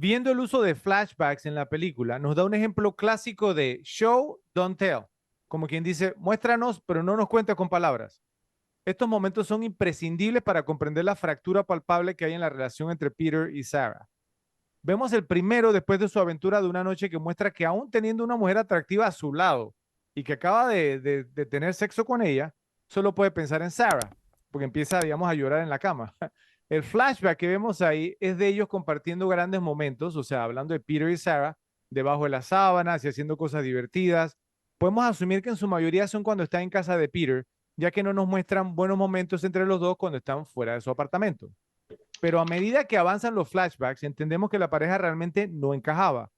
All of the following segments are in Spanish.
viendo el uso de flashbacks en la película, nos da un ejemplo clásico de show, don't tell. Como quien dice, muéstranos, pero no nos cuentes con palabras. Estos momentos son imprescindibles para comprender la fractura palpable que hay en la relación entre Peter y Sarah. Vemos el primero después de su aventura de una noche que muestra que aún teniendo una mujer atractiva a su lado y que acaba de tener sexo con ella, solo puede pensar en Sarah, porque empieza, digamos, a llorar en la cama. El flashback que vemos ahí es de ellos compartiendo grandes momentos, o sea, hablando de Peter y Sarah, debajo de las sábanas y haciendo cosas divertidas. Podemos asumir que en su mayoría son cuando está en casa de Peter, ya que no nos muestran buenos momentos entre los dos cuando están fuera de su apartamento. Pero a medida que avanzan los flashbacks, entendemos que la pareja realmente no encajaba.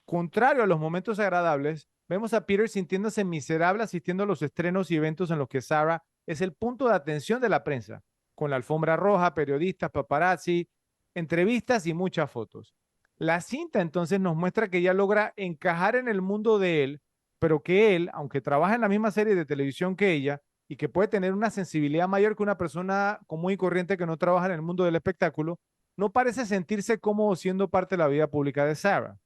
Contrario a los momentos agradables, vemos a Peter sintiéndose miserable asistiendo a los estrenos y eventos en los que Sarah es el punto de atención de la prensa, con la alfombra roja, periodistas, paparazzi, entrevistas y muchas fotos. La cinta entonces nos muestra que ella logra encajar en el mundo de él, pero que él, aunque trabaja en la misma serie de televisión que ella y que puede tener una sensibilidad mayor que una persona común y corriente que no trabaja en el mundo del espectáculo, no parece sentirse cómodo siendo parte de la vida pública de Sarah.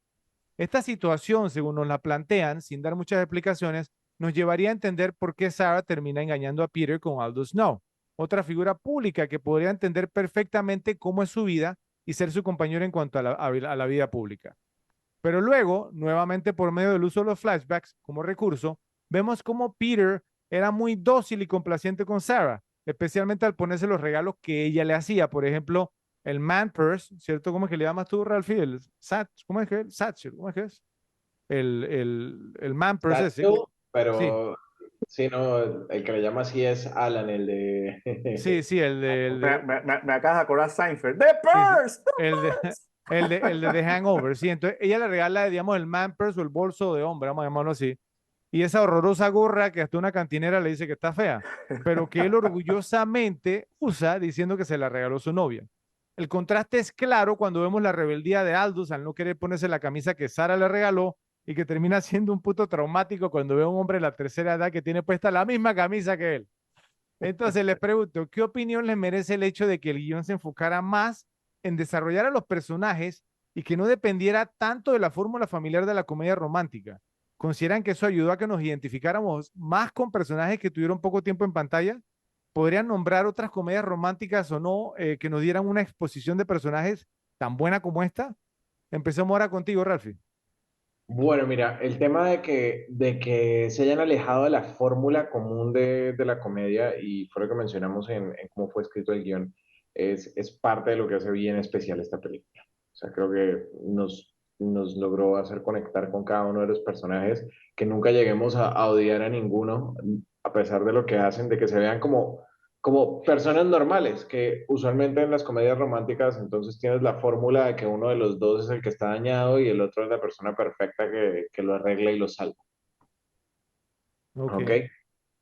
Esta situación, según nos la plantean, sin dar muchas explicaciones, nos llevaría a entender por qué Sarah termina engañando a Peter con Aldous Snow, otra figura pública que podría entender perfectamente cómo es su vida y ser su compañero en cuanto a la vida pública. Pero luego, nuevamente por medio del uso de los flashbacks como recurso, vemos cómo Peter era muy dócil y complaciente con Sarah, especialmente al ponerse los regalos que ella le hacía. Por ejemplo, el man purse, ¿cierto? ¿Cómo es que le llamas tú, Ralphie? ¿Cómo es que es? Satchel, ¿cómo es que es? El man purse ese. Satchel, Sí, pero sí, no, el que le llama así es Alan, el sí, de... sí, Me acabas de acordar Seinfeld. ¡The sí, sí, Purse! ¡The el de, Purse! el de The Hangover, sí. Entonces ella le regala, digamos, el man purse o el bolso de hombre, vamos a llamarlo así, y esa horrorosa gorra que hasta una cantinera le dice que está fea, pero que él orgullosamente usa diciendo que se la regaló su novia. El contraste es claro cuando vemos la rebeldía de Aldous al no querer ponerse la camisa que Sara le regaló y que termina siendo un puto traumático cuando ve a un hombre de la tercera edad que tiene puesta la misma camisa que él. Entonces les pregunto, ¿qué opinión les merece el hecho de que el guión se enfocara más en desarrollar a los personajes y que no dependiera tanto de la fórmula familiar de la comedia romántica? ¿Consideran que eso ayudó a que nos identificáramos más con personajes que tuvieron poco tiempo en pantalla? ¿Podrían nombrar otras comedias románticas o no que nos dieran una exposición de personajes tan buena como esta? Empecemos ahora contigo, Ralphie. Bueno, mira, el tema de que se hayan alejado de la fórmula común de la comedia, y fue lo que mencionamos en cómo fue escrito el guión, es parte de lo que hace bien especial esta película. O sea, creo que nos logró hacer conectar con cada uno de los personajes, que nunca lleguemos a odiar a ninguno, a pesar de lo que hacen, de que se vean como personas normales, que usualmente en las comedias románticas entonces tienes la fórmula de que uno de los dos es el que está dañado y el otro es la persona perfecta que lo arregla y lo salva. Ok. ¿Ok?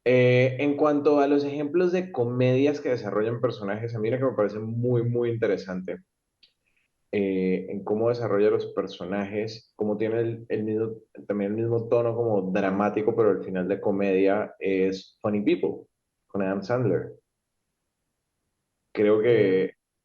En cuanto a los ejemplos de comedias que desarrollan personajes, a mí lo que me parece muy, muy interesante en cómo desarrolla los personajes, cómo tiene el mismo, también el mismo tono como dramático, pero al final de comedia, es Funny People, con Adam Sandler. Creo Eh,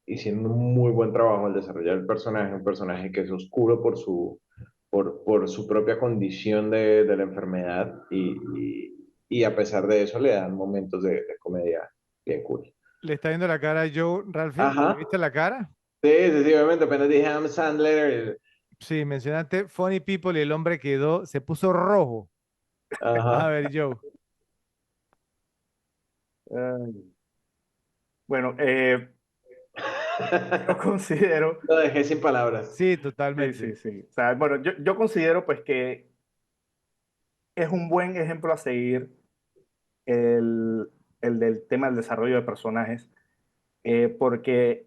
que hicieron un muy buen trabajo al desarrollar el personaje, un personaje que es oscuro por su propia condición de la enfermedad y a pesar de eso le dan momentos de comedia bien cool. ¿Le está viendo la cara a Joe, Ralphie? ¿Le Ajá, viste la cara? sí, sí, sí, obviamente, apenas dije Adam Sandler, Sí, mencionaste Funny People y el hombre quedó, se puso rojo. A ajá. ver, Joe. Ay. Bueno, yo considero, Lo dejé sin palabras. Sí, sí, totalmente. sí, sí. O sea, bueno, yo considero pues que es un buen ejemplo a seguir el, el del tema del desarrollo de personajes, porque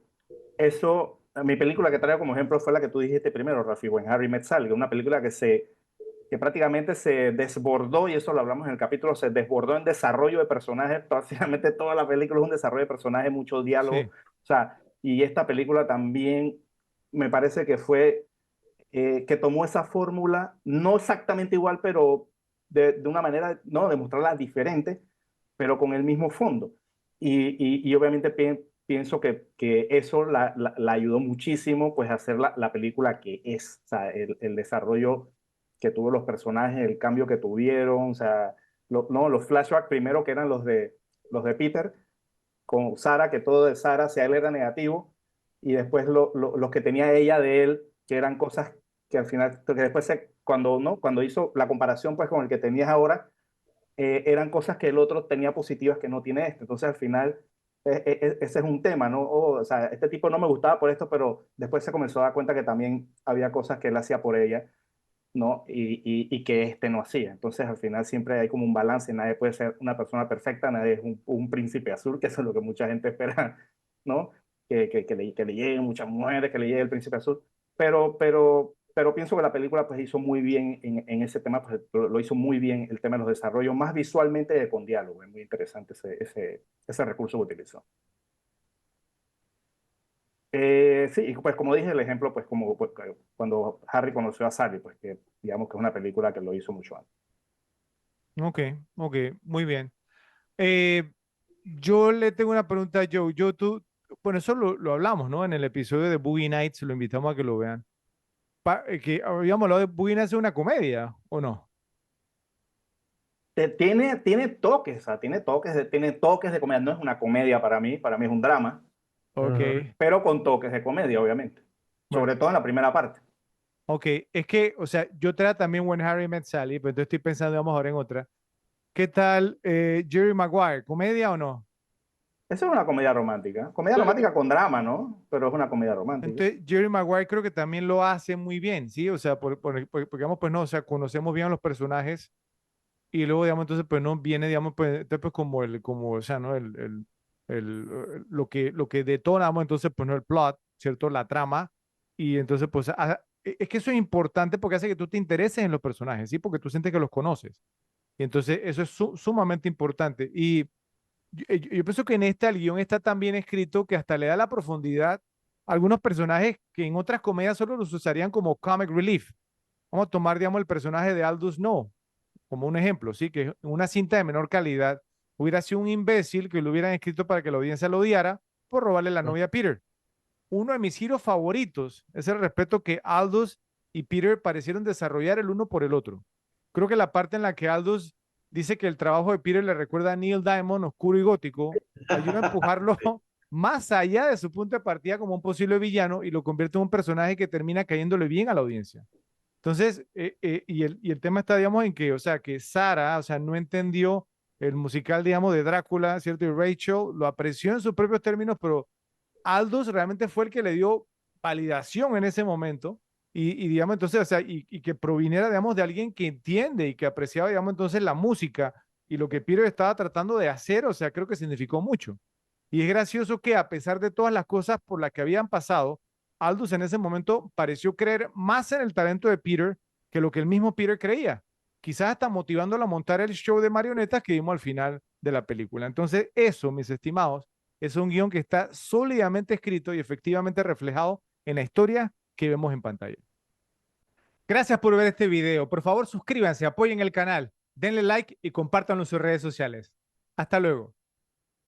eso, mi película que traigo como ejemplo fue la que tú dijiste primero, Rafi, When Harry Met Sally, una película que prácticamente se desbordó, y eso lo hablamos en el capítulo, se desbordó en desarrollo de personajes, prácticamente toda la película es un desarrollo de personajes, mucho diálogo, Sí, o sea, y esta película también me parece que fue, que tomó esa fórmula, no exactamente igual, pero de una manera, no, de mostrarla diferente, pero con el mismo fondo. Y obviamente pienso que eso la ayudó muchísimo pues a hacer la película que es, o sea, el desarrollo que tuvo los personajes, el cambio que tuvieron, o sea, no, los flashbacks primero que eran los de Peter, con Sara, que todo de Sara hacia él era negativo, y después los que tenía ella de él, que eran cosas que al final, que después cuando, ¿no? Cuando hizo la comparación pues con el que tenías ahora, eran cosas que el otro tenía positivas que no tiene este. Entonces, al final, ese es un tema, ¿no? O sea, este tipo no me gustaba por esto, pero después se comenzó a dar cuenta que también había cosas que él hacía por ella, ¿no? Y que este no hacía. Entonces, al final, siempre hay como un balance. Nadie puede ser una persona perfecta, nadie es un príncipe azul, que eso es lo que mucha gente espera, ¿no? Que le lleguen muchas mujeres, que le llegue el príncipe azul. Pero pienso que la película pues hizo muy bien en ese tema, pues lo hizo muy bien el tema de los desarrollos, más visualmente que con diálogo. Es muy interesante ese recurso que utilizó. Sí, y pues como dije, el ejemplo, pues como pues, cuando Harry conoció a Sally, pues que digamos que es una película que lo hizo mucho antes. Ok, ok, muy bien. Eh, yo le tengo una pregunta a Joe. Bueno, eso lo hablamos, ¿no? En el episodio de Boogie Nights, lo invitamos a que lo vean. Que habíamos hablado de Boogie Nights es una comedia, ¿o no? Tiene toques, o sea, tiene toques de comedia. No es una comedia para mí es un drama, Ok, pero con toques de comedia, obviamente. bueno, Sobre todo en la primera parte. ok. Es que, o sea, yo traía también When Harry Met Sally, pero entonces estoy pensando, vamos ahora en otra. ¿Qué tal Jerry Maguire? ¿Comedia o no? Esa es una comedia romántica. Comedia Pero, romántica con drama, ¿no? Pero es una comedia romántica. entonces, Jerry Maguire creo que también lo hace muy bien, ¿sí? O sea, porque, digamos, pues no, o sea, conocemos bien a los personajes y luego, digamos, entonces, pues no viene, digamos, pues, entonces, pues como, o sea, ¿no? Lo que detonamos, entonces, pues no el plot, ¿cierto? La trama. Y entonces, pues, es que eso es importante porque hace que tú te intereses en los personajes, ¿sí? Porque tú sientes que los conoces. Y entonces, eso es sumamente importante. Y yo pienso que en esta, el guión está tan bien escrito que hasta le da la profundidad a algunos personajes que en otras comedias solo los usarían como comic relief. Vamos a tomar, digamos, el personaje de Aldous No como un ejemplo, ¿sí? Que en una cinta de menor calidad hubiera sido un imbécil que lo hubieran escrito para que la audiencia lo odiara por robarle la novia a Peter. Uno de mis giros favoritos es el respeto que Aldous y Peter parecieron desarrollar el uno por el otro. Creo que la parte en la que Aldous dice que el trabajo de Peter le recuerda a Neil Diamond, oscuro y gótico, ayuda a empujarlo más allá de su punto de partida como un posible villano y lo convierte en un personaje que termina cayéndole bien a la audiencia. Entonces, y el tema está, digamos, en que, o sea, que Sara, o sea, no entendió el musical, digamos, de Drácula, ¿cierto? Y Rachel lo apreció en sus propios términos, pero Aldous realmente fue el que le dio validación en ese momento digamos, entonces, o sea, y que proviniera, digamos, de alguien que entiende y que apreciaba, digamos, entonces la música y lo que Peter estaba tratando de hacer, o sea, creo que significó mucho. Y es gracioso que a pesar de todas las cosas por las que habían pasado, Aldous en ese momento pareció creer más en el talento de Peter que lo que el mismo Peter creía. Quizás hasta motivándolo a montar el show de marionetas que vimos al final de la película. Entonces, eso, mis estimados, es un guión que está sólidamente escrito y efectivamente reflejado en la historia que vemos en pantalla. Gracias por ver este video. Por favor, suscríbanse, apoyen el canal, denle like y compártanlo en sus redes sociales. Hasta luego.